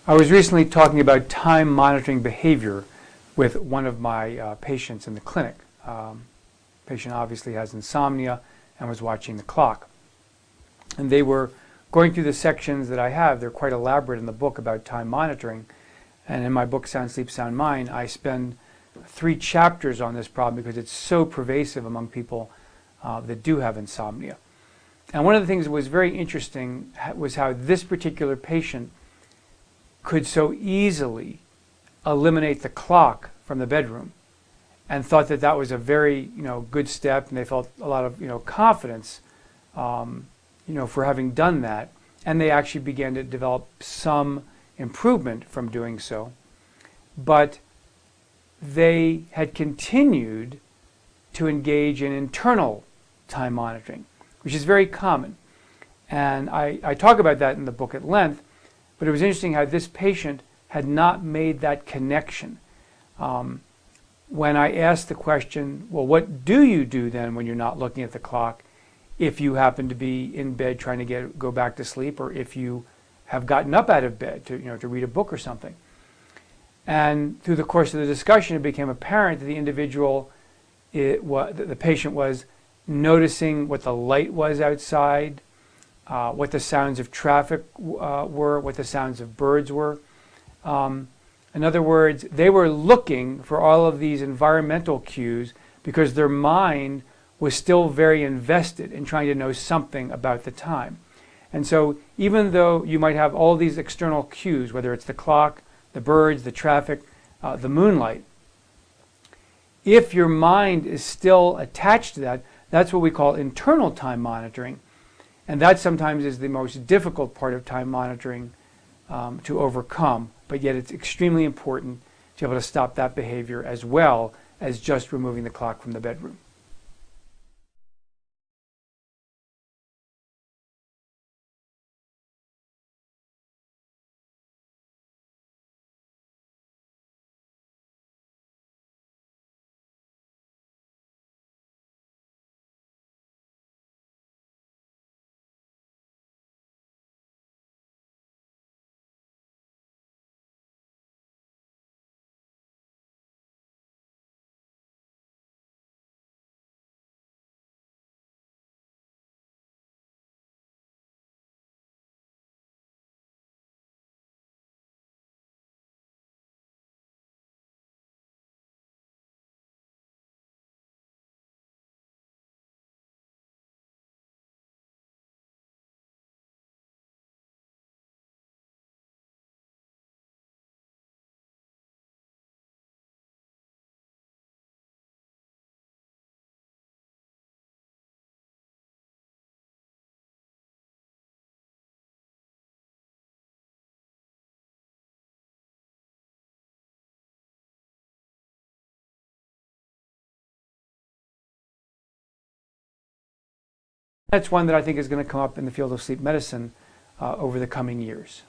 I was recently talking about time monitoring behavior with one of my patients in the clinic. Patient obviously has insomnia and was watching the clock. And they were going through the sections that I have. They're quite elaborate in the book about time monitoring. And in my book, Sound Sleep, Sound Mind, I spend 3 chapters on this problem because it's so pervasive among people that do have insomnia. And one of the things that was very interesting was how this particular patient could so easily eliminate the clock from the bedroom, and thought that that was a very good step, and they felt a lot of confidence for having done that, and they actually began to develop some improvement from doing so. But they had continued to engage in internal time monitoring, which is very common, and I talk about that in the book at length. But it was interesting how this patient had not made that connection. When I asked the question, well, what do you do then when you're not looking at the clock, if you happen to be in bed trying to go back to sleep, or if you have gotten up out of bed to read a book or something? And through the course of the discussion, it became apparent that the individual, the patient, was noticing what the light was outside, what the sounds of traffic were, what the sounds of birds were. In other words, they were looking for all of these environmental cues because their mind was still very invested in trying to know something about the time. And so even though you might have all these external cues, whether it's the clock, the birds, the traffic, the moonlight, if your mind is still attached to that, that's what we call internal time monitoring. And that sometimes is the most difficult part of time monitoring to overcome, but yet it's extremely important to be able to stop that behavior as well as just removing the clock from the bedroom. That's one that I think is going to come up in the field of sleep medicine over the coming years.